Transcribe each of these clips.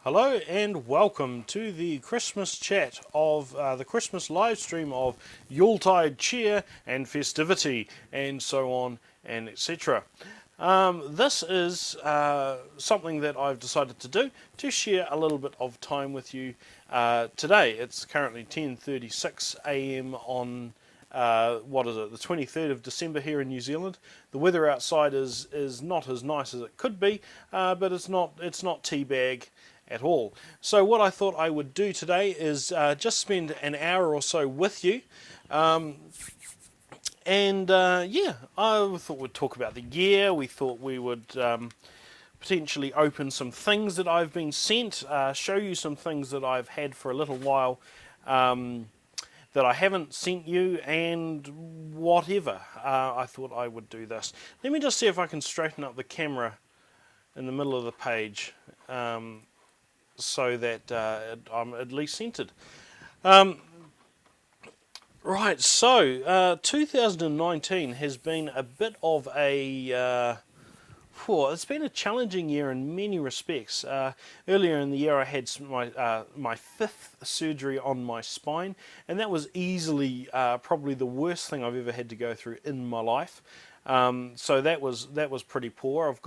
Hello and welcome to the Christmas chat of the Christmas live stream of Yuletide Cheer and festivity and so on and etc. This is something that I've decided to do to share a little bit of time with you today. It's currently 10:36 a.m. on what is it, the 23rd of December here in New Zealand. The weather outside is not as nice as it could be, but it's not teabag at all. So what I thought I would do today is just spend an hour or so with you, yeah, I thought we'd talk about the year. We thought we would potentially open some things that I've been sent, show you some things that I've had for a little while that I haven't sent you, and whatever. I thought I would do this. Let me just see if I can straighten up the camera in the middle of the page so that I'm at least centered. Right, so 2019 has been a bit of a it's been a challenging year in many respects. Earlier in the year I had my fifth surgery on my spine, and that was easily probably the worst thing I've ever had to go through in my life. So that was pretty poor. I've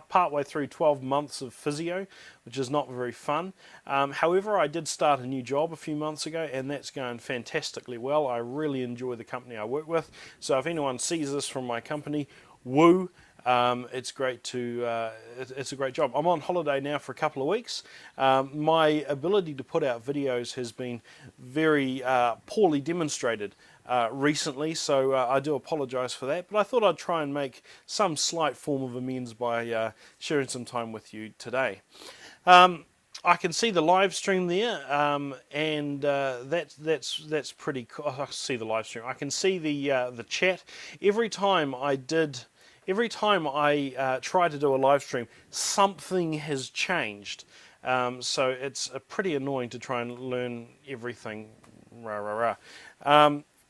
partway through 12 months of physio, which is not very fun. However, I did start a new job a few months ago, and that's going fantastically well. I really enjoy the company I work with. So if anyone sees this from my company, woo! It's great to. It's a great job. I'm on holiday now for a couple of weeks. My ability to put out videos has been very poorly demonstrated recently, so I do apologise for that. But I thought I'd try and make some slight form of amends by sharing some time with you today. I can see the live stream there, and that's pretty cool. I can see the live stream. I can see the chat. Every time I try to do a live stream, something has changed. So it's pretty annoying to try and learn everything.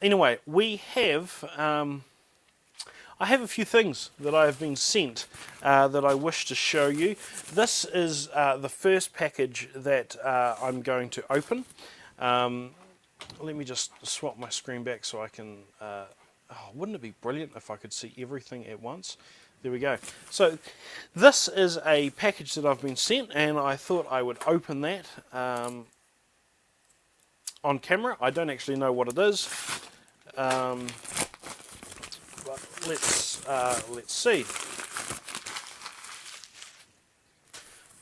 Anyway, I have a few things that I have been sent that I wish to show you. This is the first package that I'm going to open. Let me just swap my screen back so I can... wouldn't it be brilliant if I could see everything at once? There we go. So this is a package that I've been sent, and I thought I would open that on camera. I don't actually know what it is, but let's see.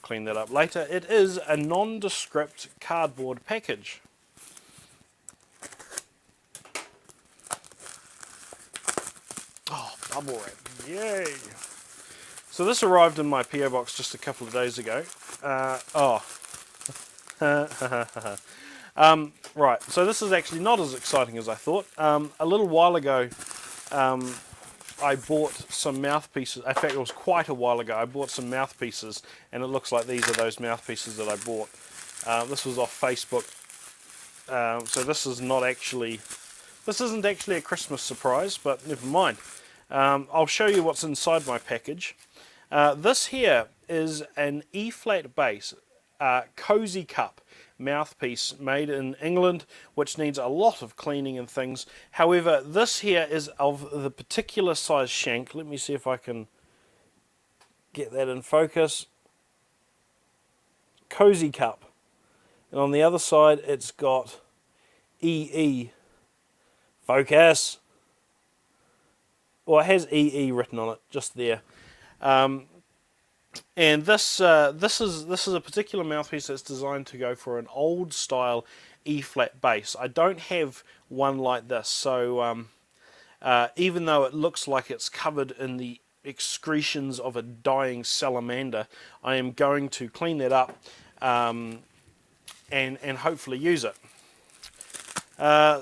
Clean that up later. It is a nondescript cardboard package. Oh, bubble wrap. Yay! So this arrived in my POBox just a couple of days ago. Right, so this is actually not as exciting as I thought. A little while ago, I bought some mouthpieces. In fact, it was quite a while ago. I bought some mouthpieces, and it looks like these are those mouthpieces that I bought. This was off Facebook. So this isn't actually a Christmas surprise, but never mind. I'll show you what's inside my package. This here is an E-flat bass cozy cup mouthpiece made in England, which needs a lot of cleaning and things. However, this here is of the particular size shank. Let me see if I can get that in focus. Cozy cup. And on the other side, it's got EE. Focus. Well, it has EE written on it, just there. And this is a particular mouthpiece that's designed to go for an old style E-flat bass. I don't have one like this, so even though it looks like it's covered in the excretions of a dying salamander, I am going to clean that up and hopefully use it.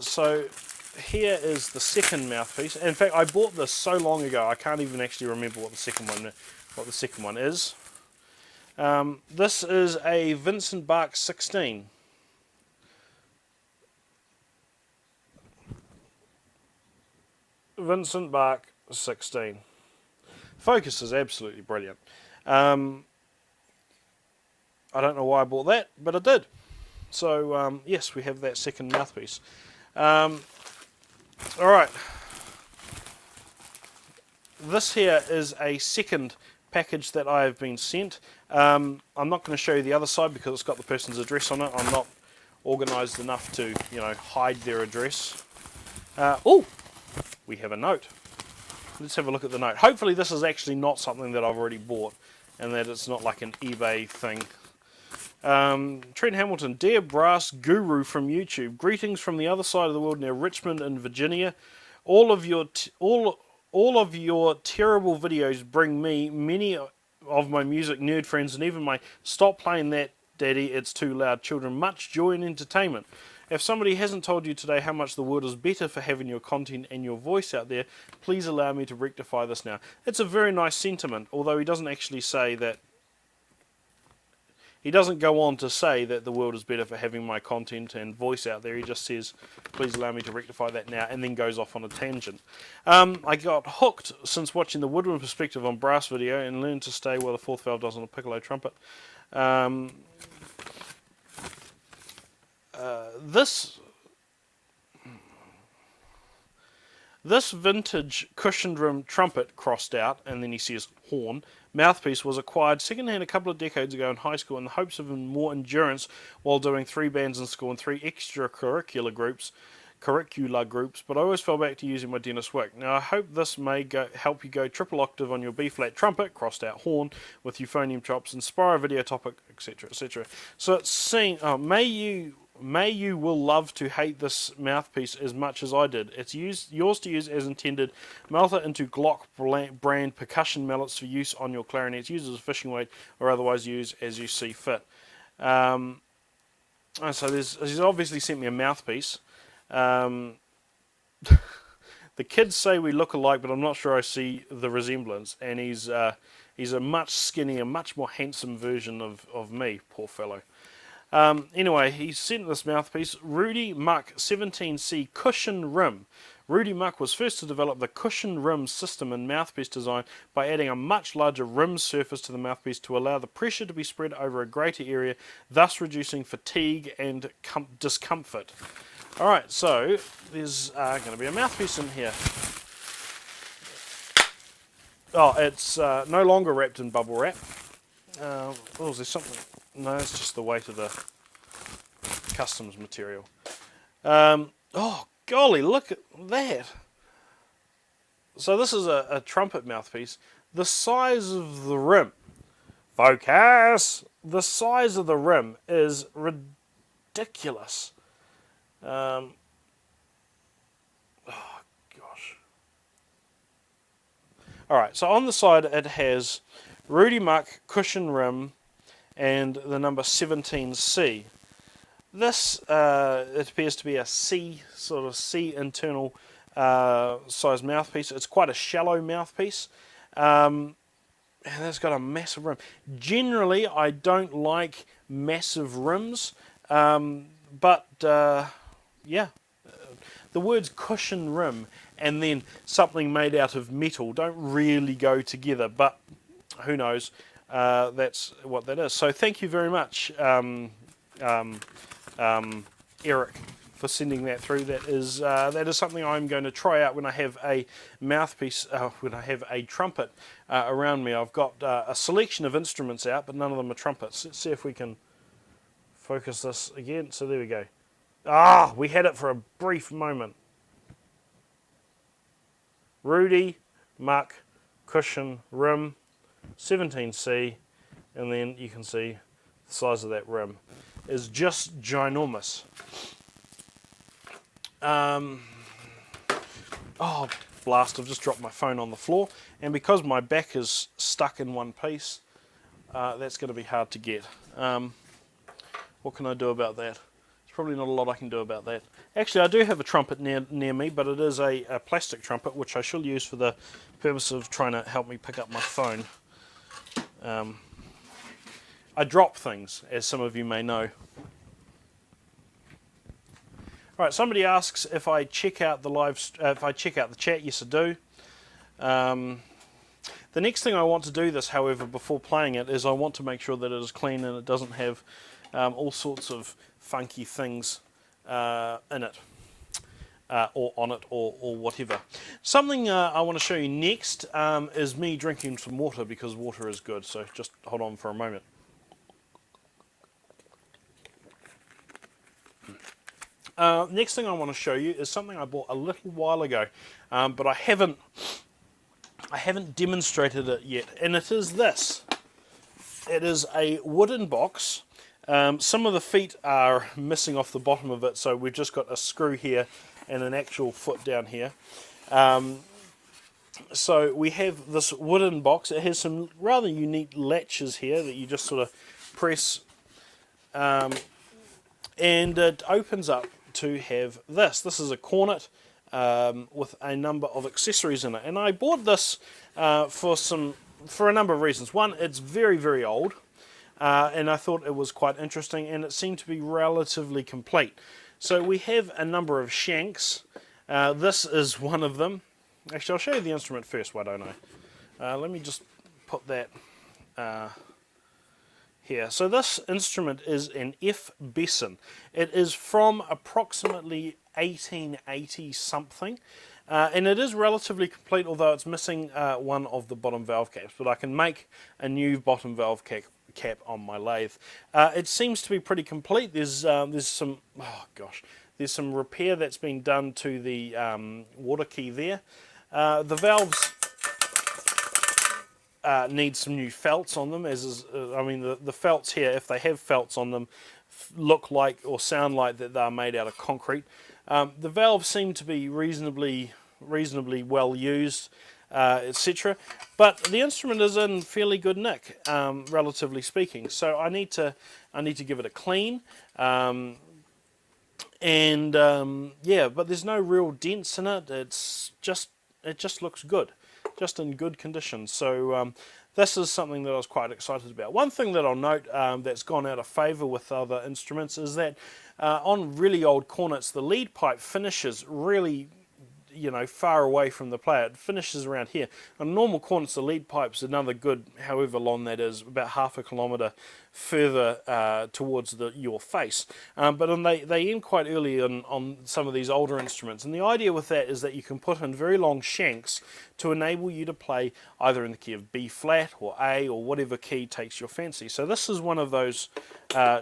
So here is the second mouthpiece. In fact, I bought this so long ago I can't even actually remember what the second one is. This is a Vincent Bach 16. Vincent Bach 16. Focus is absolutely brilliant. I don't know why I bought that, but I did. So yes, we have that second mouthpiece. Alright, this here is a second package that I have been sent. I'm not going to show you the other side because it's got the person's address on it. I'm not organised enough to, you know, hide their address. Oh, we have a note. Let's have a look at the note. Hopefully this is actually not something that I've already bought and that it's not like an eBay thing. Trent Hamilton, dear brass guru from YouTube, greetings from the other side of the world near Richmond in Virginia. All of your terrible videos bring me many of my music nerd friends and even my stop playing that daddy it's too loud children much joy and entertainment. If somebody hasn't told you today how much the world is better for having your content and your voice out there, please allow me to rectify this now. It's a very nice sentiment, although he doesn't actually say that. He doesn't go on to say that the world is better for having my content and voice out there. He just says, please allow me to rectify that now, and then goes off on a tangent. I got hooked since watching the woodwind perspective on brass video and learned to stay while the fourth valve does on a piccolo trumpet. This vintage cushioned rim trumpet, crossed out, and then he says horn, mouthpiece was acquired second-hand a couple of decades ago in high school in the hopes of more endurance while doing 3 bands in school and 3 extracurricular groups, but I always fell back to using my dentist work. Now I hope this may help you go triple octave on your B-flat trumpet, crossed out horn, with euphonium chops, inspire a video topic, etc., etc. So it's saying, May you will love to hate this mouthpiece as much as I did. It's yours to use as intended. Melt it into Glock brand percussion mallets for use on your clarinets. Use as a fishing weight or otherwise use as you see fit. So he's obviously sent me a mouthpiece. The kids say we look alike, but I'm not sure I see the resemblance. And he's a much skinnier, much more handsome version of me, poor fellow. Anyway, he sent this mouthpiece, Rudy Muck 17C cushion rim. Rudy Muck was first to develop the cushion rim system in mouthpiece design by adding a much larger rim surface to the mouthpiece to allow the pressure to be spread over a greater area, thus reducing fatigue and discomfort. Alright, so there's going to be a mouthpiece in here. Oh, it's no longer wrapped in bubble wrap. Oh, is there something? No, it's just the weight of the customs material. Oh, golly, look at that. So this is a trumpet mouthpiece. The size of the rim. Focus! The size of the rim is ridiculous. Oh, gosh. Alright, so on the side it has Rudy Muck cushion rim and the number 17C. This it appears to be a C, sort of C internal size mouthpiece. It's quite a shallow mouthpiece, and it's got a massive rim. Generally, I don't like massive rims, but yeah, the words cushion rim and then something made out of metal don't really go together, but who knows. That's what that is. So thank you very much, Eric, for sending that through. That is something I'm going to try out when I have a mouthpiece, when I have a trumpet around me. I've got a selection of instruments out, but none of them are trumpets. Let's see if we can focus this again. So there we go. Ah, we had it for a brief moment. Rudy Muck cushion rim 17C, and then you can see the size of that rim is just ginormous. Oh, blast, I've just dropped my phone on the floor, and because my back is stuck in one piece, that's going to be hard to get. What can I do about that? There's probably not a lot I can do about that. Actually, I do have a trumpet near me, but it is a plastic trumpet, which I shall use for the purpose of trying to help me pick up my phone. I drop things, as some of you may know. Right, somebody asks if I check out the the chat. Yes, I do. The next thing I want to do this, however, before playing it, is I want to make sure that it is clean and it doesn't have all sorts of funky things in it. Or on it, or whatever. Something I want to show you next is me drinking some water, because water is good, so just hold on for a moment. Next thing I want to show you is something I bought a little while ago, but I haven't demonstrated it yet, and it is this. It is a wooden box. Some of the feet are missing off the bottom of it, so we've just got a screw here and an actual foot down here. So we have this wooden box. It has some rather unique latches here that you just sort of press, and it opens up to have this. This is a cornet with a number of accessories in it, and I bought this for a number of reasons. One, it's very, very old, and I thought it was quite interesting, and it seemed to be relatively complete. So we have a number of shanks. This is one of them. Actually, I'll show you the instrument first, why don't I? Let me just put that here. So this instrument is an F Besson. It is from approximately 1880 something. And it is relatively complete, although it's missing one of the bottom valve caps. But I can make a new bottom valve cap on my lathe. It seems to be pretty complete. There's some there's some repair that's been done to the water key there. The valves need some new felts on them. The felts here, if they have felts on them, look like or sound like that they're made out of concrete. The valves seem to be reasonably well used, etc. But the instrument is in fairly good nick, relatively speaking. So I need to give it a clean, yeah. But there's no real dents in it. It just looks good, just in good condition. So this is something that I was quite excited about. One thing that I'll note that's gone out of favour with other instruments is that on really old cornets, the lead pipe finishes really, far away from the player. It finishes around here. On normal cornets, the lead pipe's another good, however long that is, about half a kilometre further towards your face. But they end quite early on some of these older instruments. And the idea with that is that you can put in very long shanks to enable you to play either in the key of B flat or A or whatever key takes your fancy. So this is one of those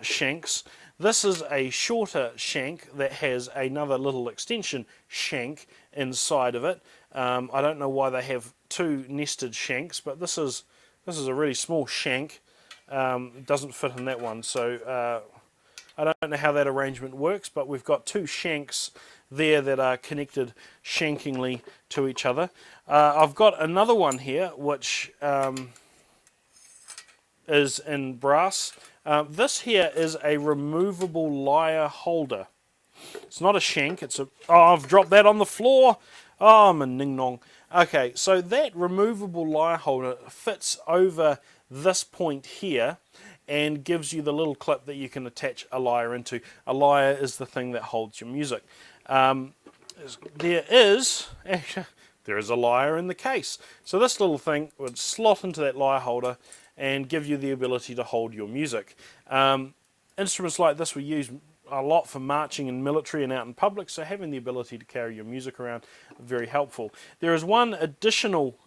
shanks. This is a shorter shank that has another little extension shank inside of it. I don't know why they have two nested shanks, but this is a really small shank. It doesn't fit in that one, so I don't know how that arrangement works, but we've got two shanks there that are connected shankingly to each other. I've got another one here which is in brass. This here is a removable lyre holder. It's not a shank, I've dropped that on the floor. Oh, I'm a ning-nong. Okay, so that removable lyre holder fits over this point here and gives you the little clip that you can attach a lyre into. A lyre is the thing that holds your music. There is a lyre in the case. So this little thing would slot into that lyre holder and give you the ability to hold your music. Instruments like this we use a lot for marching in military and out in public, so having the ability to carry your music around, very helpful. There is one additional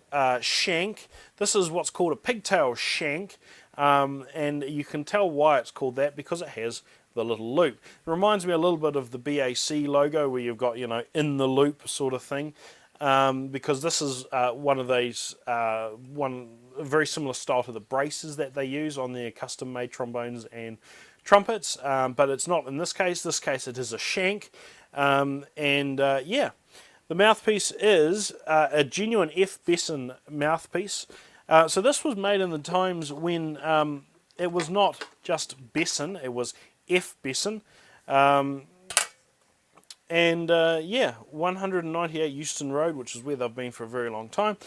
shank. This is what's called a pigtail shank, and you can tell why it's called that because it has the little loop. It reminds me a little bit of the BAC logo where you've got, in the loop sort of thing. Because this is one of these, very similar style to the braces that they use on their custom-made trombones and trumpets, but it's not in this case. This case it is a shank, yeah. The mouthpiece is a genuine F Besson mouthpiece. So this was made in the times when it was not just Besson, it was F Besson. Yeah, 198 Euston Road, which is where they've been for a very long time.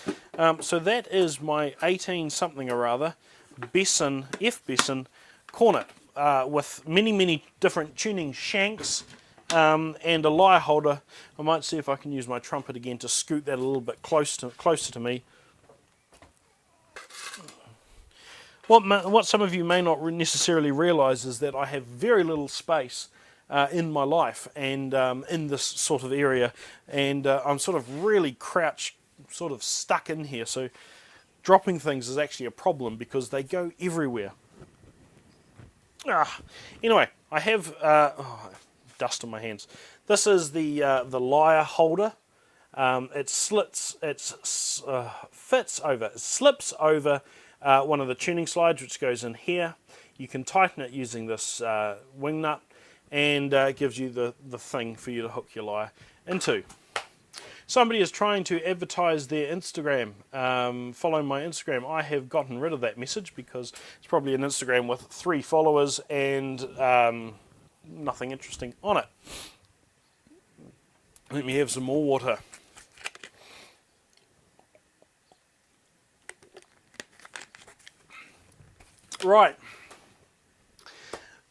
So that is my 18 something or other Besson, F Besson cornet with many different tuning shanks and a lyre holder. I might see if I can use my trumpet again to scoot that a little bit closer to me. what some of you may not necessarily realise is that I have very little space in my life and in this sort of area, and I'm sort of really crouched, sort of stuck in here. So dropping things is actually a problem because they go everywhere. Anyway, I have dust on my hands. This is the lyre holder. It slips over one of the tuning slides, which goes in here. You can tighten it using this wing nut, and it gives you the thing for you to hook your lyre into. Somebody is trying to advertise their Instagram. Follow my Instagram. I have gotten rid of that message because it's probably an Instagram with 3 followers and nothing interesting on it. Let me have some more water. Right.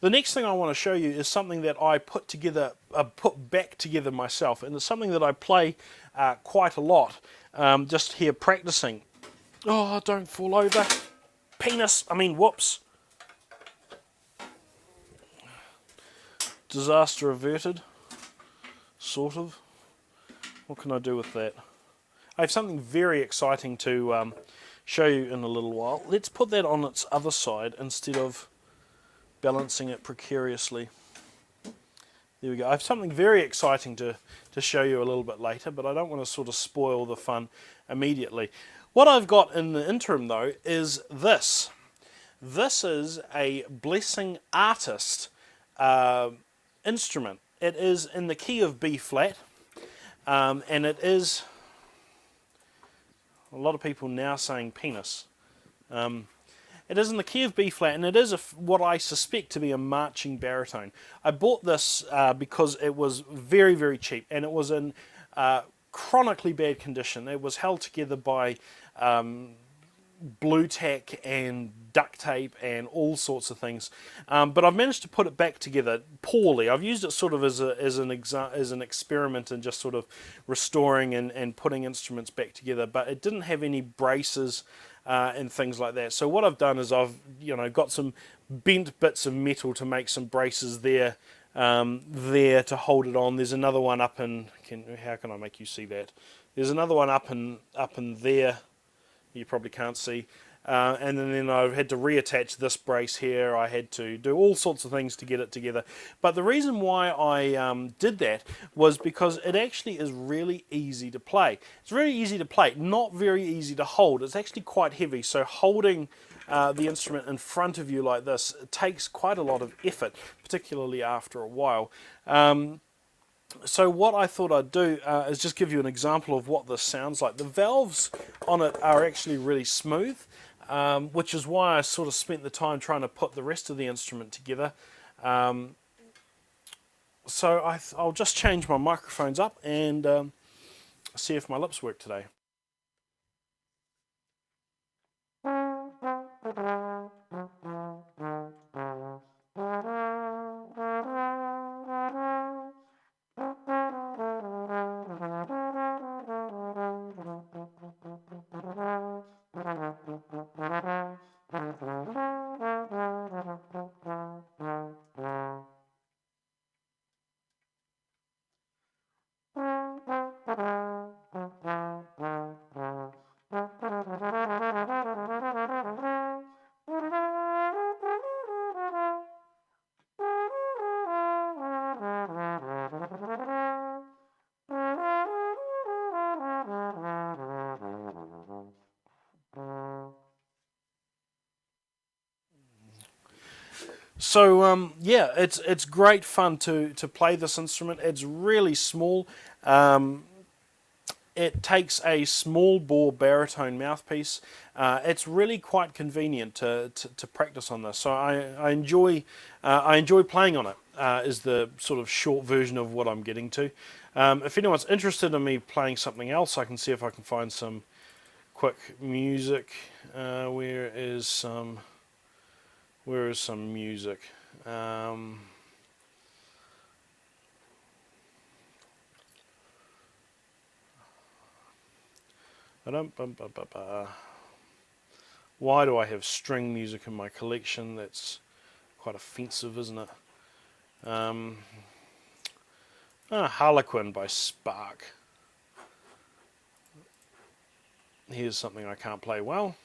The next thing I want to show you is something that I put back together myself, and it's something that I play quite a lot, just here practicing. Oh, don't fall over. Whoops. Disaster averted, sort of. What can I do with that? I have something very exciting to show you in a little while. Let's put that on its other side instead of balancing it precariously. There we go. I have something very exciting to show you a little bit later, but I don't want to sort of spoil the fun immediately. What I've got in the interim though is this. This is a Blessing Artist instrument. It is in the key of B flat, and it is, a lot of people now saying penis. It is in the key of B flat, and it is what I suspect to be a marching baritone. I bought this because it was very, very cheap, and it was in chronically bad condition. It was held together by blue tack and duct tape and all sorts of things, but I've managed to put it back together poorly. I've used it sort of as an experiment in just sort of restoring and putting instruments back together, but it didn't have any braces and things like that. So what I've done is I've got some bent bits of metal to make some braces there to hold it on. There's another one up in, how can I make you see that? There's another one up in there. You probably can't see. And then I've had to reattach this brace here. I had to do all sorts of things to get it together. But the reason why I did that was because it actually is really easy to play. It's very easy to play, not very easy to hold. It's actually quite heavy, so holding the instrument in front of you like this, it takes quite a lot of effort, particularly after a while. So what I thought I'd do is just give you an example of what this sounds like. The valves on it are actually really smooth, which is why I sort of spent the time trying to put the rest of the instrument together. So I'll just change my microphones up and see if my lips work today. So yeah, it's great fun to play this instrument. It's really small. It takes a small bore baritone mouthpiece. It's really quite convenient to practice on this. So I enjoy playing on it. Is the sort of short version of what I'm getting to. If anyone's interested in me playing something else, I can see if I can find some quick music. Where is some music? Why do I have string music in my collection? That's quite offensive, isn't it? Harlequin by Spark. Here's something I can't play well.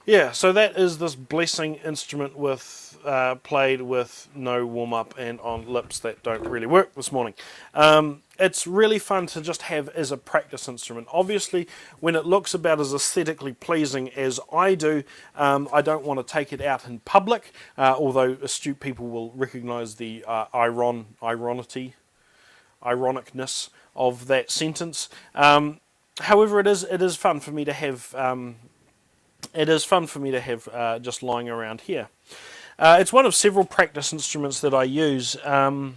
Yeah, so that is this blessing instrument with played with no warm-up and on lips that don't really work this morning. It's really fun to just have as a practice instrument. Obviously, when it looks about as aesthetically pleasing as I do, I don't want to take it out in public, although astute people will recognise the ironicness of that sentence. However, it is fun for me to have... just lying around here. It's one of several practice instruments that I use, and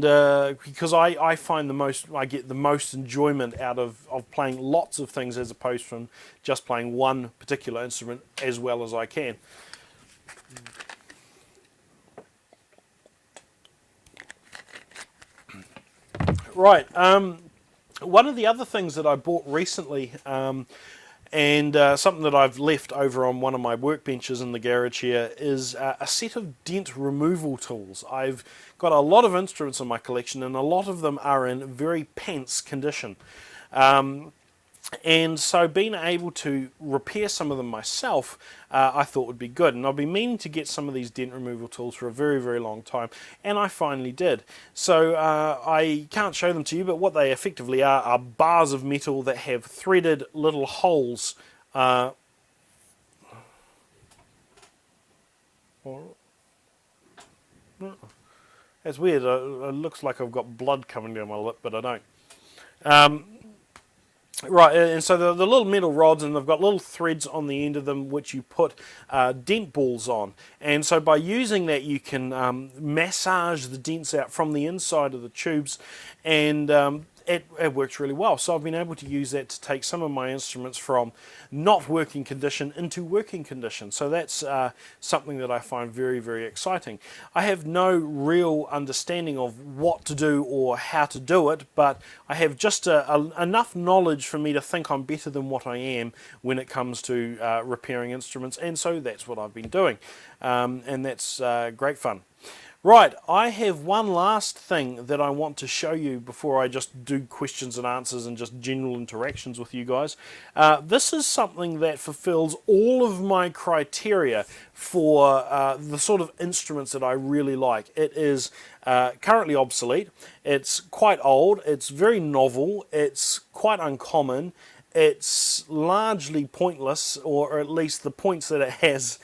because I find I get the most enjoyment out of playing lots of things as opposed from just playing one particular instrument as well as I can. Right, one of the other things that I bought recently, and something that I've left over on one of my workbenches in the garage here, is a set of dent removal tools. I've got a lot of instruments in my collection, and a lot of them are in very pants condition. And so being able to repair some of them myself, I thought would be good. And I've been meaning to get some of these dent removal tools for a very, very long time, and I finally did. So I can't show them to you, but what they effectively are bars of metal that have threaded little holes. That's weird. It looks like I've got blood coming down my lip, but I don't. Right, and so the little metal rods, and they've got little threads on the end of them which you put dent balls on. And so by using that, you can massage the dents out from the inside of the tubes, and it works really well. So I've been able to use that to take some of my instruments from not working condition into working condition. So that's something that I find very, very exciting. I have no real understanding of what to do or how to do it, but I have just enough knowledge for me to think I'm better than what I am when it comes to repairing instruments, and so that's what I've been doing. And that's great fun. Right, I have one last thing that I want to show you before I just do questions and answers and just general interactions with you guys. This is something that fulfills all of my criteria for the sort of instruments that I really like. It is currently obsolete, it's quite old, it's very novel, it's quite uncommon, it's largely pointless, or at least the points that it has,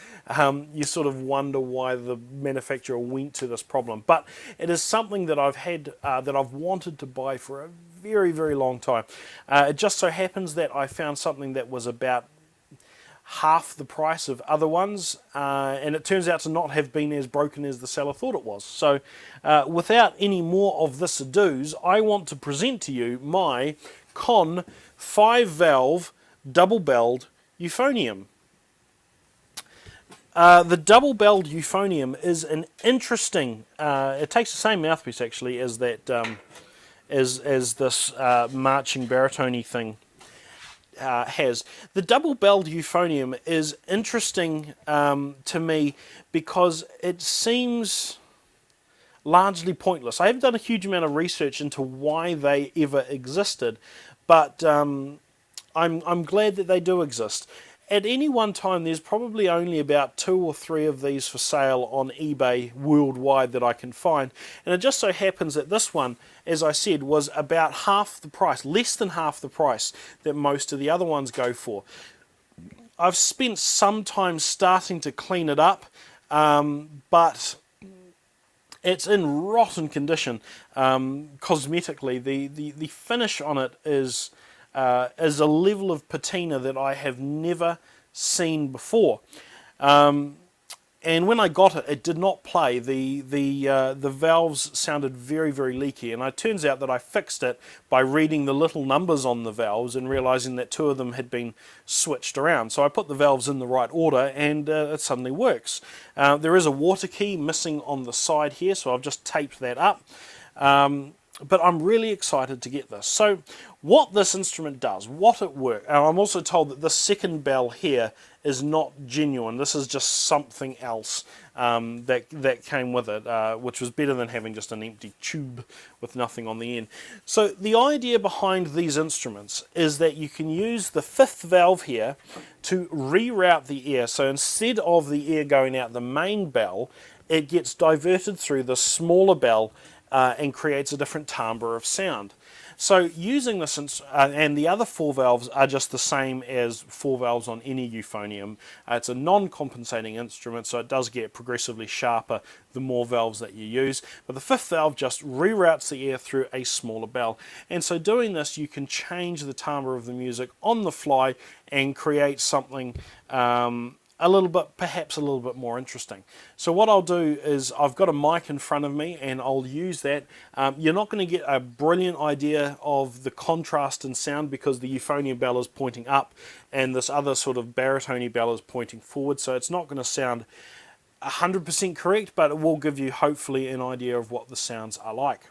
you sort of wonder why the manufacturer went to this problem. But it is something that I've had, that I've wanted to buy for a very, very long time. It just so happens that I found something that was about half the price of other ones, and it turns out to not have been as broken as the seller thought it was. So without any more of this adoos, I want to present to you my Con 5-valve double-belled euphonium. The double-belled euphonium is an interesting, it takes the same mouthpiece actually as that, as this marching baritone thing has. The double-belled euphonium is interesting to me because it seems largely pointless. I haven't done a huge amount of research into why they ever existed, but I'm glad that they do exist. At any one time, there's probably only about 2 or 3 of these for sale on eBay worldwide that I can find. And it just so happens that this one, as I said, was about half the price, less than half the price that most of the other ones go for. I've spent some time starting to clean it up, but it's in rotten condition cosmetically. The finish on it is a level of patina that I have never seen before. And when I got it, it did not play. The valves sounded very, very leaky, and it turns out that I fixed it by reading the little numbers on the valves and realizing that 2 of them had been switched around. So I put the valves in the right order, and it suddenly works. There is a water key missing on the side here, so I've just taped that up. But I'm really excited to get this. So what this instrument does, what it works, and I'm also told that this second bell here is not genuine. This is just something else that came with it, which was better than having just an empty tube with nothing on the end. So the idea behind these instruments is that you can use the 5th valve here to reroute the air. So instead of the air going out the main bell, it gets diverted through the smaller bell and creates a different timbre of sound. So using this, and the other 4 valves are just the same as 4 valves on any euphonium. It's a non-compensating instrument, so it does get progressively sharper the more valves that you use. But the 5th valve just reroutes the air through a smaller bell. And so doing this, you can change the timbre of the music on the fly and create something perhaps a little bit more interesting. So what I'll do is, I've got a mic in front of me and I'll use that. You're not going to get a brilliant idea of the contrast in sound because the euphonium bell is pointing up and this other sort of baritone bell is pointing forward, so it's not going to sound 100% correct, but it will give you hopefully an idea of what the sounds are like.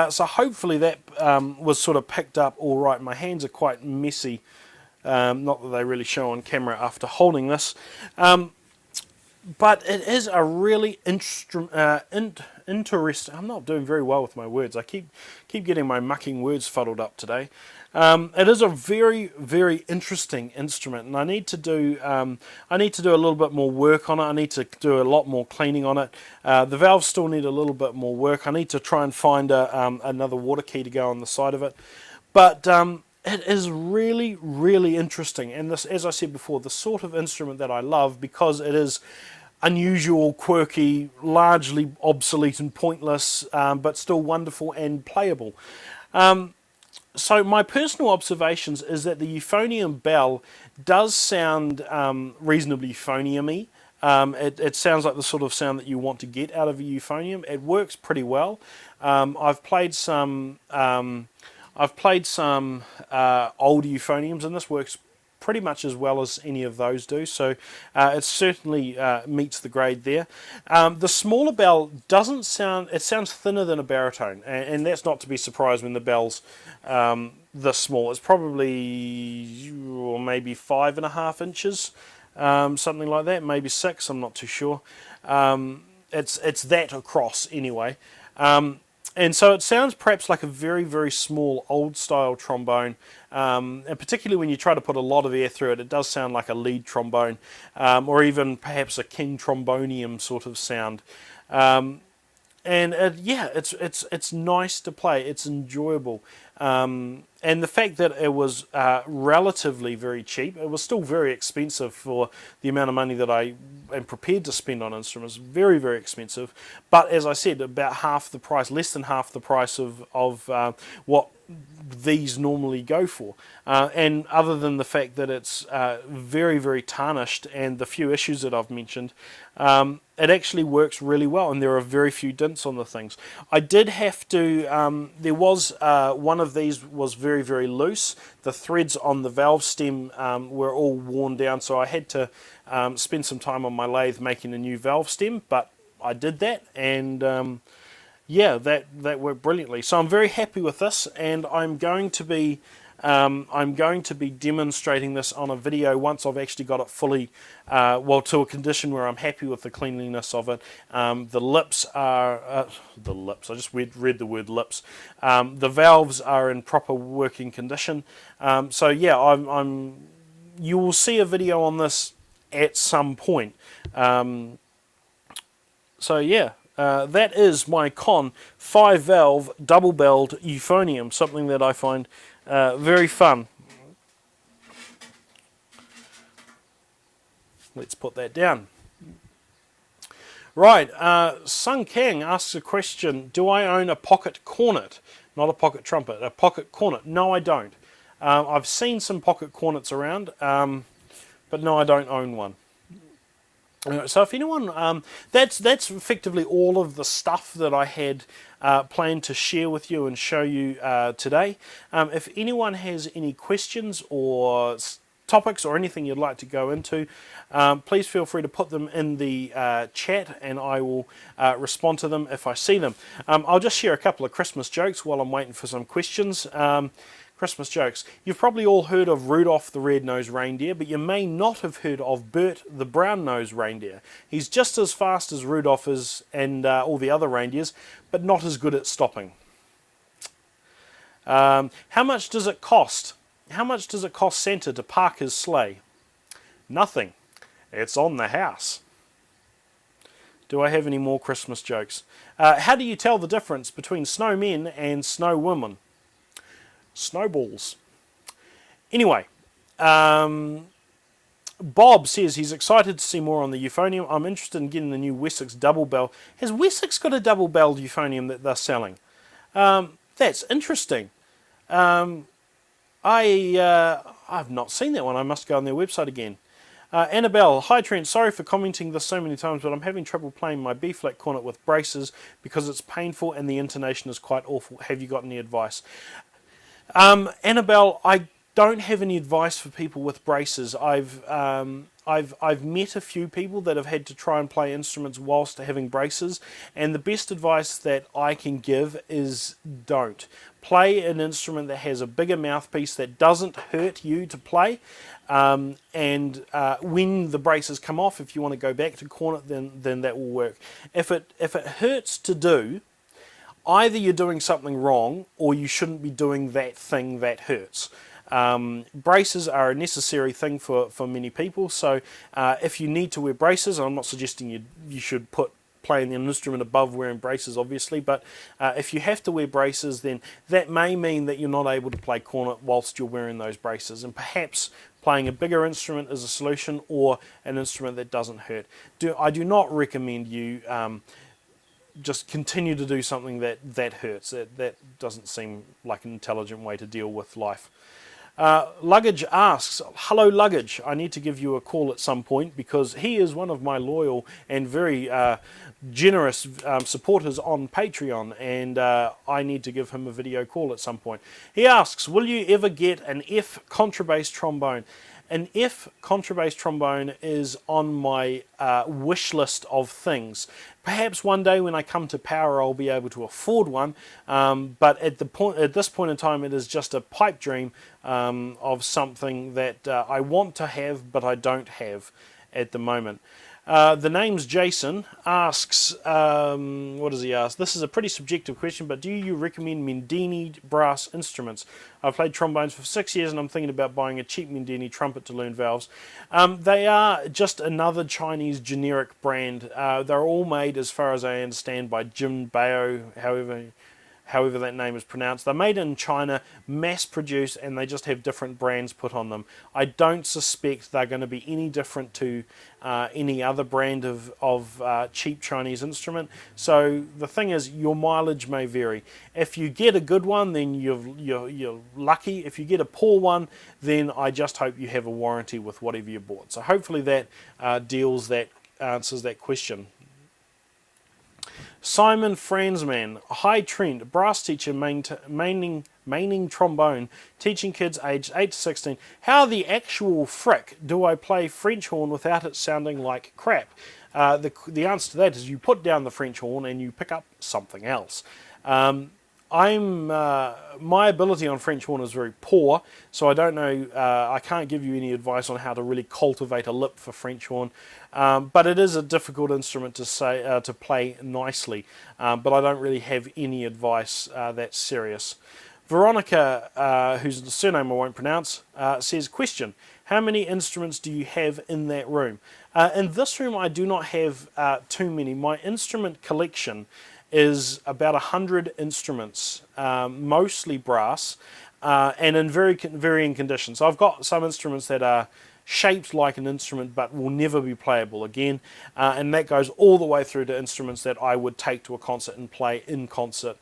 So hopefully that was sort of picked up all right. My hands are quite messy, not that they really show on camera after holding this. But it is a really interesting. I'm not doing very well with my words. I keep getting my mucking words fuddled up today. It is a very, very interesting instrument, and I need to do a little bit more work on it. I need to do a lot more cleaning on it. The valves still need a little bit more work. I need to try and find another water key to go on the side of it, but. It is really, really interesting, and this, as I said before, the sort of instrument that I love because it is unusual, quirky, largely obsolete and pointless, but still wonderful and playable. So my personal observations is that the euphonium bell does sound reasonably euphonium-y. It sounds like the sort of sound that you want to get out of a euphonium. It works pretty well. I've played some old euphoniums, and this works pretty much as well as any of those do, so it certainly meets the grade there. The smaller bell doesn't sound, it sounds thinner than a baritone, and that's not to be surprised when the bell's this small. It's probably maybe 5.5 inches, something like that, maybe 6, I'm not too sure. It's that across anyway. And so it sounds perhaps like a very, very small old-style trombone, and particularly when you try to put a lot of air through it, it does sound like a lead trombone, or even perhaps a king trombonium sort of sound. And yeah, it's nice to play. It's enjoyable. And the fact that it was relatively very cheap, it was still very expensive for the amount of money that I am prepared to spend on instruments. Very, very expensive. But as I said, about half the price, less than half the price of what these normally go for. And other than the fact that it's very, very tarnished and the few issues that I've mentioned, it actually works really well, and there are very few dents on the things. I did have to, there was, one of these was very, very loose. The threads on the valve stem were all worn down, so I had to spend some time on my lathe making a new valve stem, but I did that, and yeah, that worked brilliantly. So I'm very happy with this, and I'm going to be demonstrating this on a video once I've actually got it fully, well, to a condition where I'm happy with the cleanliness of it. The lips are, I just read the word lips. The valves are in proper working condition. So yeah, you will see a video on this at some point. So yeah. That is my Con 5-valve double-belled euphonium, something that I find very fun. Let's put that down. Right, Sung Kang asks a question, do I own a pocket cornet? Not a pocket trumpet, a pocket cornet. No, I don't. I've seen some pocket cornets around, but no, I don't own one. So if anyone, that's effectively all of the stuff that I had planned to share with you and show you today. If anyone has any questions or topics or anything you'd like to go into, please feel free to put them in the chat, and I will respond to them if I see them. I'll just share a couple of Christmas jokes while I'm waiting for some questions. Christmas jokes. You've probably all heard of Rudolph the Red-Nosed Reindeer, but you may not have heard of Bert the Brown-Nosed Reindeer. He's just as fast as Rudolph is and all the other reindeers, but not as good at stopping. How much does it cost? How much does it cost Santa to park his sleigh? Nothing. It's on the house. Do I have any more Christmas jokes? How do you tell the difference between snowmen and snowwomen? Snowballs. Anyway, Bob says he's excited to see more on the euphonium. I'm interested in getting the new Wessex double bell. Has Wessex got a double belled euphonium that they're selling? That's interesting. I've not seen that one. I must go on their website again. Annabelle, hi Trent, sorry for commenting this so many times, but I'm having trouble playing my B-flat cornet with braces because it's painful and the intonation is quite awful. Have you got any advice? Annabelle, I don't have any advice for people with braces. I've met a few people that have had to try and play instruments whilst having braces, and the best advice that I can give is don't. Play an instrument that has a bigger mouthpiece that doesn't hurt you to play, and when the braces come off, if you want to go back to cornet, then that will work. If it hurts to do, either you're doing something wrong or you shouldn't be doing that thing that hurts. Braces are a necessary thing for many people, so if you need to wear braces, I'm not suggesting you should put playing an instrument above wearing braces, obviously, but if you have to wear braces, then that may mean that you're not able to play cornet whilst you're wearing those braces, and perhaps playing a bigger instrument is a solution, or an instrument that doesn't hurt. I do not recommend you just continue to do something that hurts. That doesn't seem like an intelligent way to deal with life. Luggage asks, hello Luggage, I need to give you a call at some point because he is one of my loyal and very generous supporters on Patreon, and I need to give him a video call at some point. He asks, will you ever get an F contrabass trombone? An F contrabass trombone is on my wish list of things. Perhaps one day when I come to power I'll be able to afford one, but at this point in time it is just a pipe dream of something that I want to have but I don't have at the moment. The name's Jason asks, what does he ask? This is a pretty subjective question, but do you recommend Mendini brass instruments? I've played trombones for 6 years and I'm thinking about buying a cheap Mendini trumpet to learn valves. They are just another Chinese generic brand. They're all made, as far as I understand, by Jim Bao, however that name is pronounced. They're made in China, mass-produced, and they just have different brands put on them. I don't suspect they're going to be any different to any other brand of cheap Chinese instrument. So the thing is, your mileage may vary. If you get a good one, then you're lucky. If you get a poor one, then I just hope you have a warranty with whatever you bought. So hopefully that answers that question. Simon Fransman, hi Trent, brass teacher maining trombone, teaching kids aged 8 to 16. How the actual frick do I play French horn without it sounding like crap? The answer to that is you put down the French horn and you pick up something else. My ability on French horn is very poor, so I don't know, I can't give you any advice on how to really cultivate a lip for French horn, but it is a difficult instrument to play nicely, but I don't really have any advice that's serious. Veronica, whose surname I won't pronounce, says, question, how many instruments do you have in that room? In this room I do not have too many. My instrument collection is about 100 instruments, mostly brass, and in varying conditions. So I've got some instruments that are shaped like an instrument but will never be playable again, and that goes all the way through to instruments that I would take to a concert and play in concert.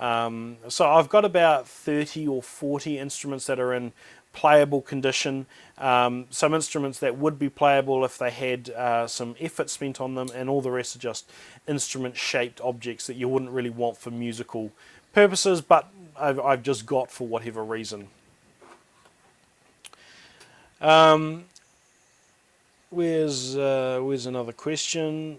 So I've got about 30 or 40 instruments that are in playable condition, some instruments that would be playable if they had some effort spent on them, and all the rest are just instrument shaped objects that you wouldn't really want for musical purposes, but I've just got for whatever reason. Where's another question?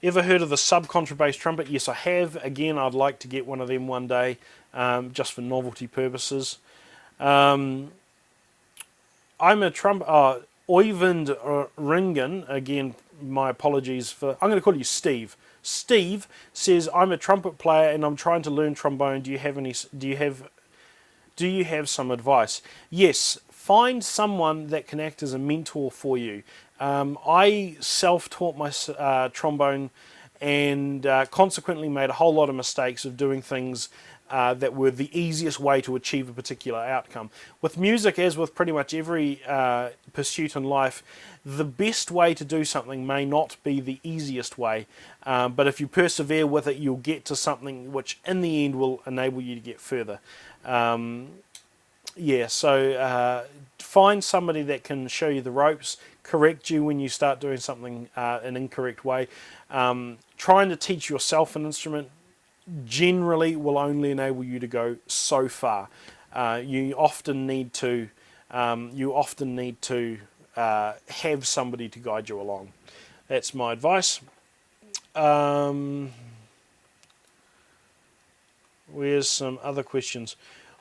Ever heard of the sub-contrabass trumpet? Yes, I have. Again, I'd like to get one of them one day, just for novelty purposes. I'm a trumpet... Oyvind Ringen, again, my apologies for... I'm going to call you Steve. Steve says, I'm a trumpet player and I'm trying to learn trombone. Do you have some advice? Yes, find someone that can act as a mentor for you. I self-taught my trombone and consequently made a whole lot of mistakes of doing things that were the easiest way to achieve a particular outcome. With music, as with pretty much every pursuit in life, the best way to do something may not be the easiest way, but if you persevere with it, you'll get to something which in the end will enable you to get further. So find somebody that can show you the ropes, correct you when you start doing something an incorrect way. Trying to teach yourself an instrument generally will only enable you to go so far. You often need to have somebody to guide you along. That's my advice. Where's some other questions?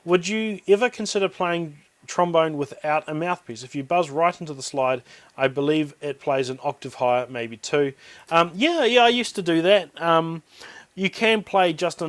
Would you ever consider playing trombone without a mouthpiece? If you buzz right into the slide, I believe it plays an octave higher, maybe two. Yeah, I used to do that. You can play just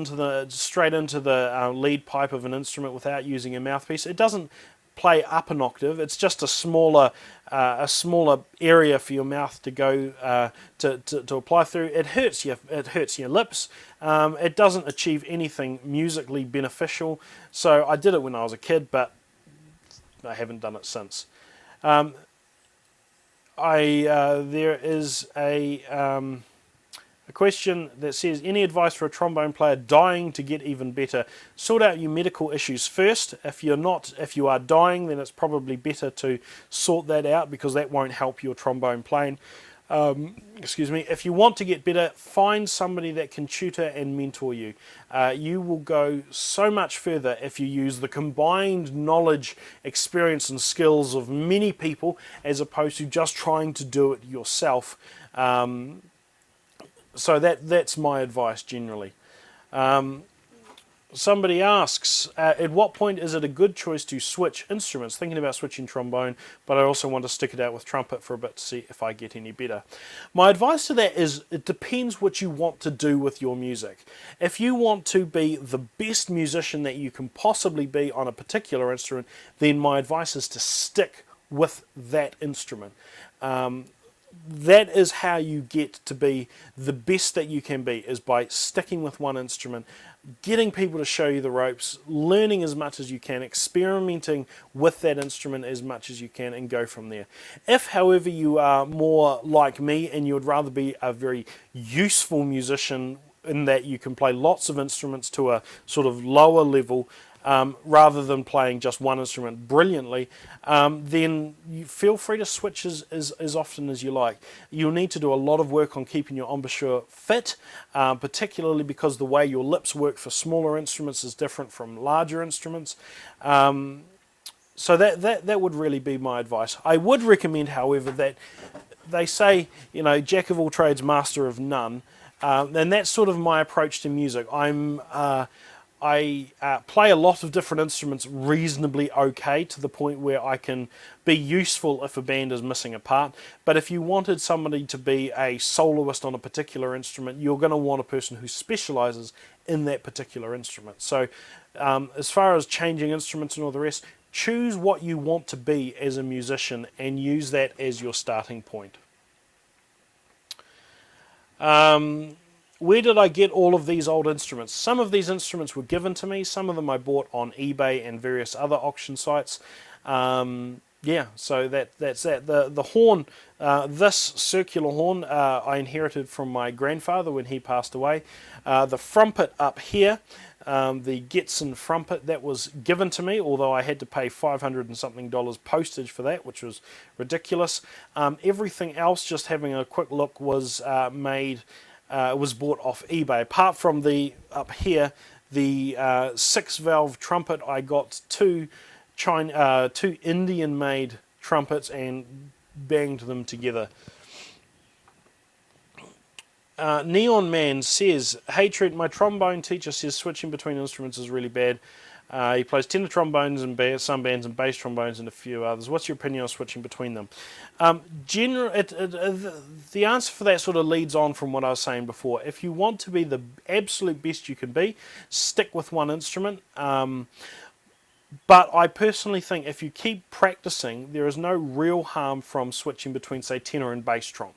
straight into the lead pipe of an instrument without using a mouthpiece. It doesn't play up an octave. It's just a smaller area for your mouth to go to apply through. It hurts your lips. It doesn't achieve anything musically beneficial. So I did it when I was a kid, but I haven't done it since. There is a question that says, any advice for a trombone player dying to get even better? Sort out your medical issues first. If you are dying, then it's probably better to sort that out, because that won't help your trombone playing. If you want to get better, find somebody that can tutor and mentor you. You will go so much further if you use the combined knowledge, experience and skills of many people, as opposed to just trying to do it yourself. So that's my advice generally. Somebody asks, at what point is it a good choice to switch instruments? Thinking about switching trombone, but I also want to stick it out with trumpet for a bit to see if I get any better. My advice to that is, it depends what you want to do with your music. If you want to be the best musician that you can possibly be on a particular instrument, then my advice is to stick with that instrument. That is how you get to be the best that you can be, is by sticking with one instrument, getting people to show you the ropes, learning as much as you can, experimenting with that instrument as much as you can, and go from there. If, however, you are more like me and you would rather be a very useful musician, in that you can play lots of instruments to a sort of lower level, rather than playing just one instrument brilliantly, then you feel free to switch as often as you like. You'll need to do a lot of work on keeping your embouchure fit, particularly because the way your lips work for smaller instruments is different from larger instruments. So that would really be my advice. I would recommend, however, that they say, jack of all trades, master of none, and that's sort of my approach to music. I play a lot of different instruments reasonably okay, to the point where I can be useful if a band is missing a part. But if you wanted somebody to be a soloist on a particular instrument, you're going to want a person who specialises in that particular instrument. So as far as changing instruments and all the rest, choose what you want to be as a musician and use that as your starting point. Where did I get all of these old instruments? Some of these instruments were given to me. Some of them I bought on eBay and various other auction sites. Yeah, so that's that. The horn, this circular horn, I inherited from my grandfather when he passed away. The frumpet up here, the Getson frumpet, that was given to me, although I had to pay $500 and something postage for that, which was ridiculous. Everything else, just having a quick look, was was bought off eBay. Apart from the up here, the 6-valve trumpet, I got two Indian-made trumpets and banged them together. Neon Man says, "Hey Trent, my trombone teacher says switching between instruments is really bad. He plays tenor trombones in some bands and bass trombones and a few others. What's your opinion on switching between them?" The answer for that sort of leads on from what I was saying before. If you want to be the absolute best you can be, stick with one instrument. But I personally think if you keep practicing, there is no real harm from switching between, say, tenor and bass trom.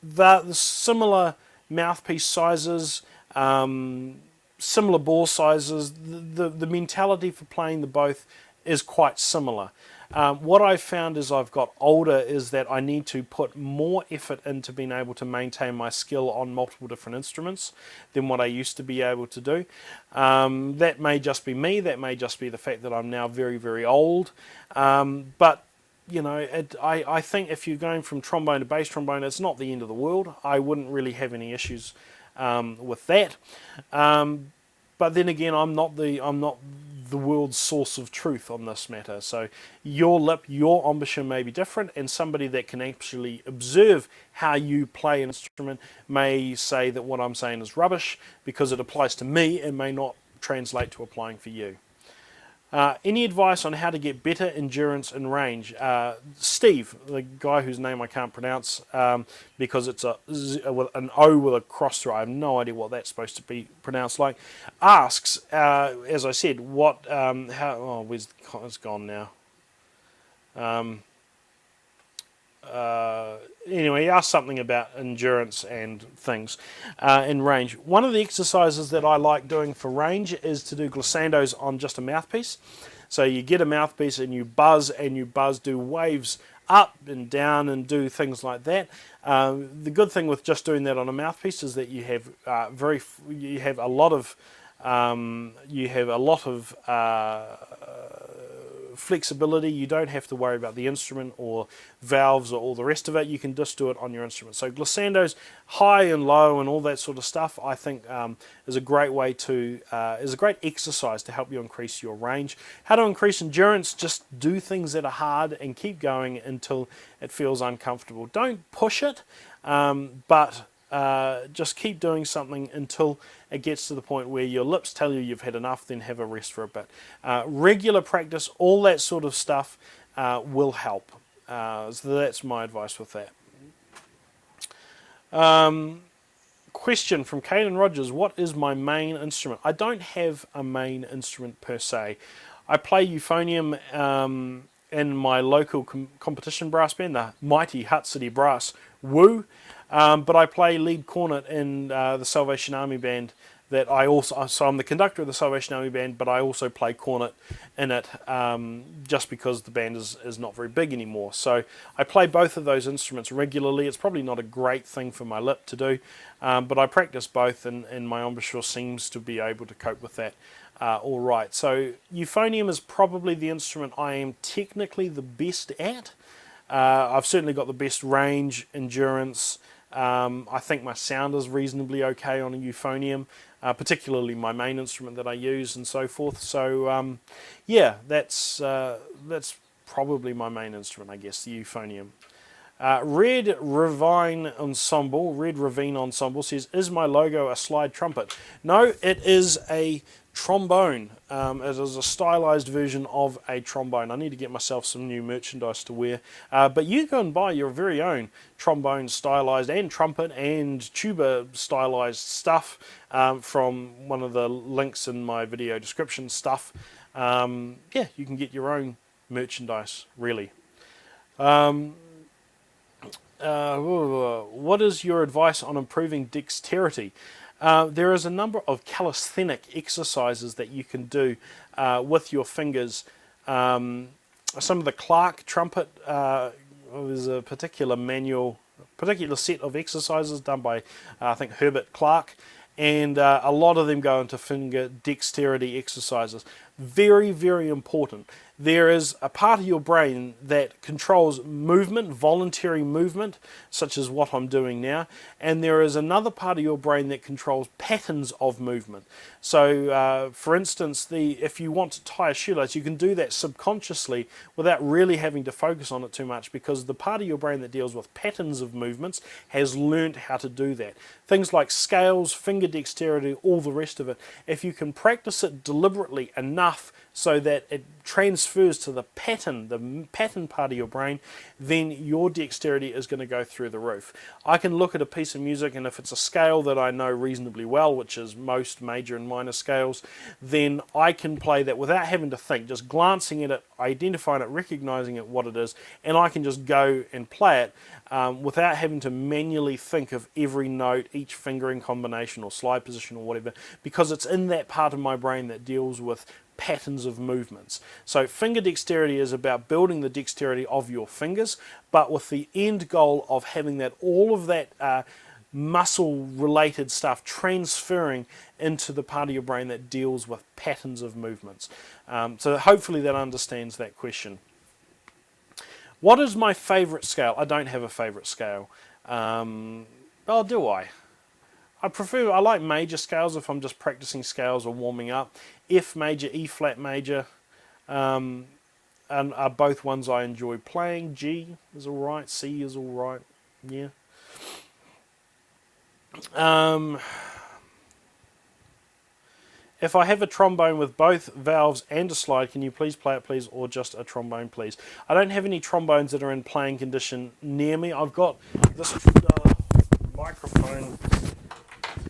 The similar mouthpiece sizes, similar ball sizes, the mentality for playing the both is quite similar. What I've found as I've got older is that I need to put more effort into being able to maintain my skill on multiple different instruments than what I used to be able to do. That may just be me, that may just be the fact that I'm now very, very old. But I think if you're going from trombone to bass trombone, it's not the end of the world. I wouldn't really have any issues with that. But then again, I'm not the world's source of truth on this matter. So your lip, your embouchure may be different, and somebody that can actually observe how you play an instrument may say that what I'm saying is rubbish because it applies to me and may not translate to applying for you. Any advice on how to get better endurance and range? Steve, the guy whose name I can't pronounce because it's an O with a cross through, I have no idea what that's supposed to be pronounced like, asks, as I said, it's gone now. Anyway, he asked something about endurance and things in range. One of the exercises that I like doing for range is to do glissandos on just a mouthpiece. So you get a mouthpiece and you buzz, do waves up and down and do things like that. The good thing with just doing that on a mouthpiece is that you have a lot of flexibility. You don't have to worry about the instrument or valves or all the rest of it. You can just do it on your instrument. So glissandos, high and low and all that sort of stuff, I think is a great way to is a great exercise to help you increase your range. How to increase endurance? Just do things that are hard and keep going until it feels uncomfortable. Don't push it, but just keep doing something until it gets to the point where your lips tell you you've had enough, then have a rest for a bit. Regular practice, all that sort of stuff will help. So that's my advice with that. Question from Caden Rogers, what is my main instrument? I don't have a main instrument per se. I play euphonium in my local competition brass band, the mighty Hutt City Brass, woo! But I play lead cornet in the Salvation Army band that so I'm the conductor of the Salvation Army band, but I also play cornet in it just because the band is not very big anymore. So I play both of those instruments regularly. It's probably not a great thing for my lip to do, but I practice both, and my embouchure seems to be able to cope with that all right. So euphonium is probably the instrument I am technically the best at. I've certainly got the best range, endurance. I think my sound is reasonably okay on a euphonium, particularly my main instrument that I use and so forth. So yeah, that's probably my main instrument, I guess, the euphonium. Red Ravine Ensemble says, is my logo a slide trumpet? No, it is a trombone. It is a stylized version of a trombone. I need to get myself some new merchandise to wear. But you can buy your very own trombone stylized and trumpet and tuba stylized stuff from one of the links in my video description stuff. Yeah, you can get your own merchandise, really. What is your advice on improving dexterity? There is a number of calisthenic exercises that you can do with your fingers. Some of the Clark trumpet, there's a particular set of exercises done by, I think, Herbert Clark, and a lot of them go into finger dexterity exercises. Very, very important. There is a part of your brain that controls movement, voluntary movement, such as what I'm doing now, and there is another part of your brain that controls patterns of movement. So, for instance, if you want to tie a shoelace, you can do that subconsciously without really having to focus on it too much, because the part of your brain that deals with patterns of movements has learnt how to do that. Things like scales, finger dexterity, all the rest of it. If you can practice it deliberately enough so that it transfers to the pattern part of your brain, then your dexterity is going to go through the roof. I can look at a piece of music, and if it's a scale that I know reasonably well, which is most major and minor scales, then I can play that without having to think, just glancing at it, identifying it, recognizing it, what it is, and I can just go and play it without having to manually think of every note, each fingering combination or slide position or whatever, because it's in that part of my brain that deals with patterns of movements. So finger dexterity is about building the dexterity of your fingers, but with the end goal of having that all of that muscle related stuff transferring into the part of your brain that deals with patterns of movements. So hopefully that understands that question. What is my favourite scale? I don't have a favourite scale. Oh, do I? I like major scales if I'm just practicing scales or warming up. F major, E flat major, and are both ones I enjoy playing. G is alright, C is alright, yeah. If I have a trombone with both valves and a slide, can you please play it, please, or just a trombone, please? I don't have any trombones that are in playing condition near me. I've got this microphone.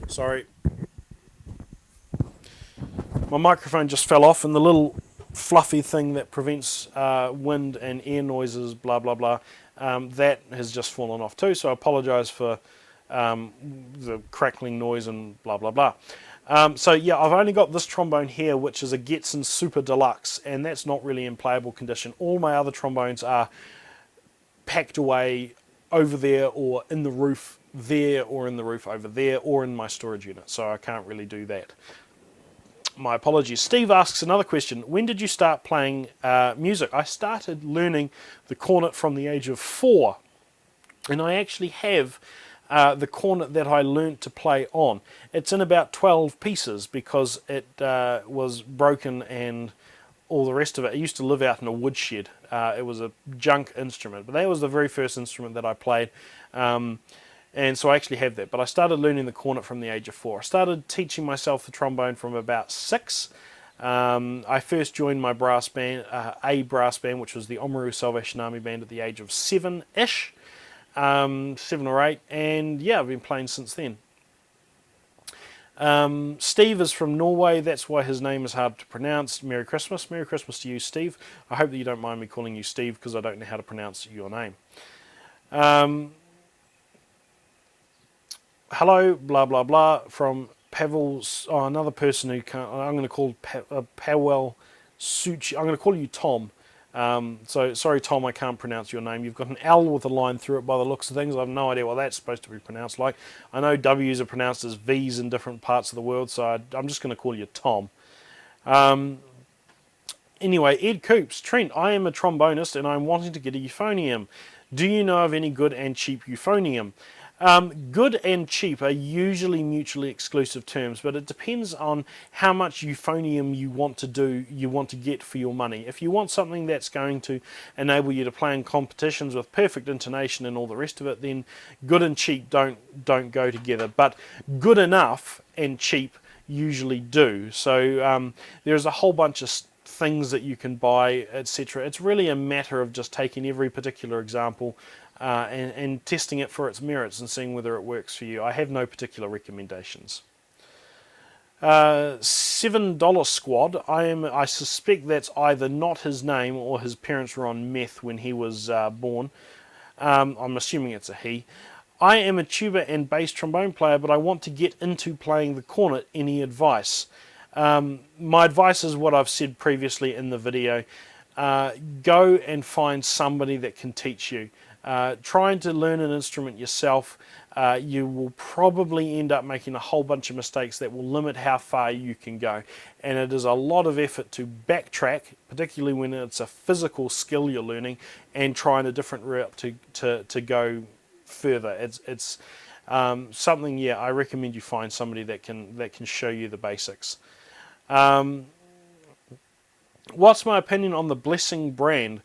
Sorry. My microphone just fell off, and the little fluffy thing that prevents wind and air noises, blah, blah, blah, that has just fallen off too, so I apologise for the crackling noise and blah, blah, blah. So yeah, I've only got this trombone here, which is a Getson Super Deluxe, and that's not really in playable condition. All my other trombones are packed away over there, or in the roof there, or in the roof over there, or in my storage unit, so I can't really do that. My apologies. Steve asks another question. When did you start playing music? I started learning the cornet from the age of 4, and I actually have the cornet that I learnt to play on. It's in about 12 pieces because it was broken and all the rest of it. I used to live out in a woodshed. It was a junk instrument, but that was the very first instrument that I played. And so I actually have that. But I started learning the cornet from the age of 4. I started teaching myself the trombone from about 6. I first joined my brass band, which was the Oamaru Salvation Army band, at the age of 7-ish. 7 or 8, and yeah, I've been playing since then. Steve is from Norway, that's why his name is hard to pronounce. Merry Christmas. Merry Christmas to you, Steve. I hope that you don't mind me calling you Steve, because I don't know how to pronounce your name. Hello, blah, blah, blah, from Pavel's, another person who can't, I'm going to call Pavel Suchi, I'm going to call you Tom. So, sorry Tom, I can't pronounce your name. You've got an L with a line through it by the looks of things. I have no idea what that's supposed to be pronounced like. I know W's are pronounced as V's in different parts of the world, so I'm just going to call you Tom. Anyway, Ed Coops, Trent, I am a trombonist and I'm wanting to get a euphonium. Do you know of any good and cheap euphonium? Good and cheap are usually mutually exclusive terms, but it depends on how much euphonium you want to get for your money. If you want something that's going to enable you to play in competitions with perfect intonation and all the rest of it, then good and cheap don't go together. But good enough and cheap usually do. So there's a whole bunch of things that you can buy, etc. It's really a matter of just taking every particular example and testing it for its merits and seeing whether it works for you. I have no particular recommendations. $7 Squad. I suspect that's either not his name or his parents were on meth when he was born. I'm assuming it's a he. I am a tuba and bass trombone player, but I want to get into playing the cornet. Any advice? My advice is what I've said previously in the video. Go and find somebody that can teach you. Trying to learn an instrument yourself, you will probably end up making a whole bunch of mistakes that will limit how far you can go. And it is a lot of effort to backtrack, particularly when it's a physical skill you're learning, and trying a different route to go further. It's something, yeah, I recommend you find somebody that can show you the basics. What's my opinion on the Blessing brand?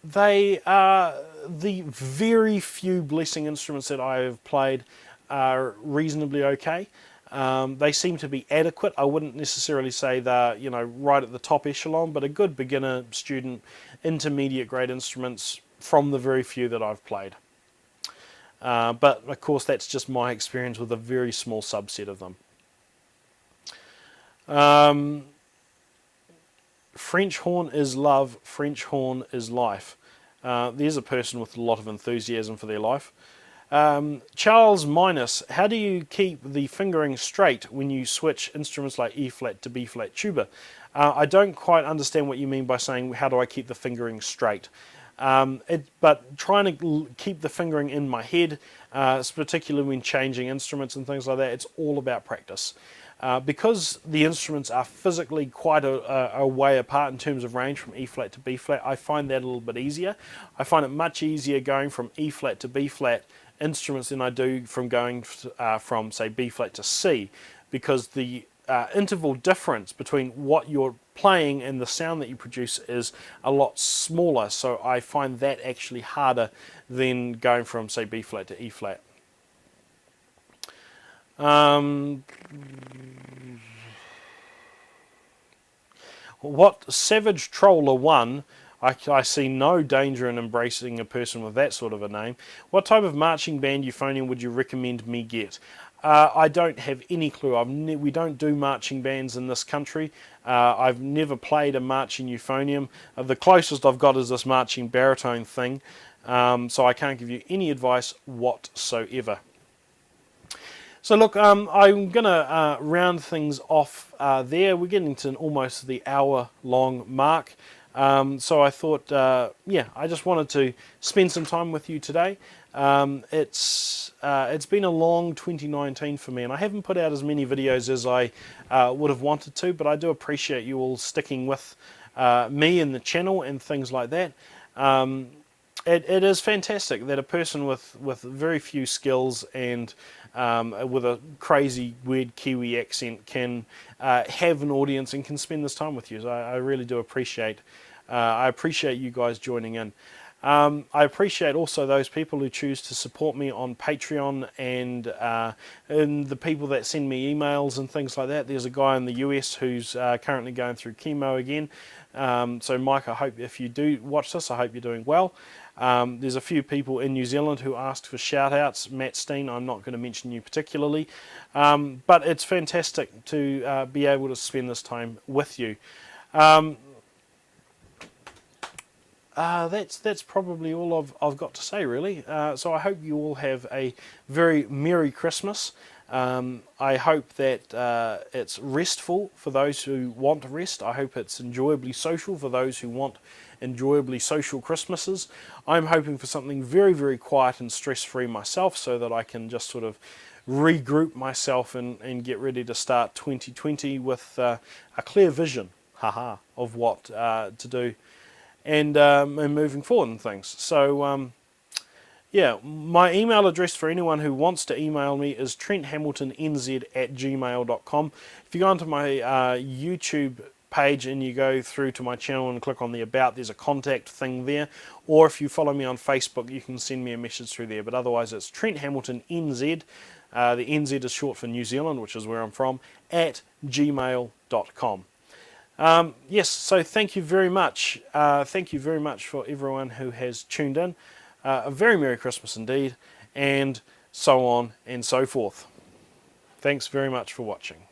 They are the very few Blessing instruments that I have played are reasonably okay. They seem to be adequate. I wouldn't necessarily say they're right at the top echelon, but a good beginner, student, intermediate grade instruments from the very few that I've played. But of course that's just my experience with a very small subset of them. French horn is love, French horn is life. There's a person with a lot of enthusiasm for their life. Charles Minus, how do you keep the fingering straight when you switch instruments like E flat to B flat tuba? I don't quite understand what you mean by saying how do I keep the fingering straight. But trying to keep the fingering in my head, particularly when changing instruments and things like that, it's all about practice. Because the instruments are physically quite a way apart in terms of range from E flat to B flat, I find that a little bit easier. I find it much easier going from E flat to B flat instruments than I do from going from, say, B flat to C, because the interval difference between what you're playing and the sound that you produce is a lot smaller, so I find that actually harder than going from, say, B flat to E flat. What Savage Troller 1, I see no danger in embracing a person with that sort of a name. What type of marching band euphonium would you recommend me get? I don't have any clue. We don't do marching bands in this country. I've never played a marching euphonium. The closest I've got is this marching baritone thing, so I can't give you any advice whatsoever. So look, I'm going to round things off there. We're getting to almost the hour-long mark. So I thought, yeah, I just wanted to spend some time with you today. It's been a long 2019 for me, and I haven't put out as many videos as I would have wanted to, but I do appreciate you all sticking with me and the channel and things like that. It is fantastic that a person with very few skills and with a crazy weird Kiwi accent can have an audience and can spend this time with you. So I really do appreciate you guys joining in. I appreciate also those people who choose to support me on Patreon and the people that send me emails and things like that. There's a guy in the US who's currently going through chemo again. So Mike, I hope if you do watch this, I hope you're doing well. There's a few people in New Zealand who asked for shout outs. Matt Steen, I'm not going to mention you particularly, but it's fantastic to be able to spend this time with you. That's probably all I've got to say, really. So I hope you all have a very Merry Christmas. I hope that it's restful for those who want rest. I hope it's enjoyably social for those who want enjoyably social Christmases. I'm hoping for something very, very quiet and stress-free myself, so that I can just sort of regroup myself and get ready to start 2020 with a clear vision, of what to do and moving forward and things. So yeah, my email address for anyone who wants to email me is trenthamiltonnz@gmail.com. If you go onto my YouTube page and you go through to my channel and click on the About, there's a contact thing there. Or if you follow me on Facebook, you can send me a message through there. But otherwise, it's trenthamiltonnz, the NZ is short for New Zealand, which is where I'm from, @gmail.com. Yes, so thank you very much. Thank you very much for everyone who has tuned in. A very Merry Christmas indeed, and so on and so forth. Thanks very much for watching.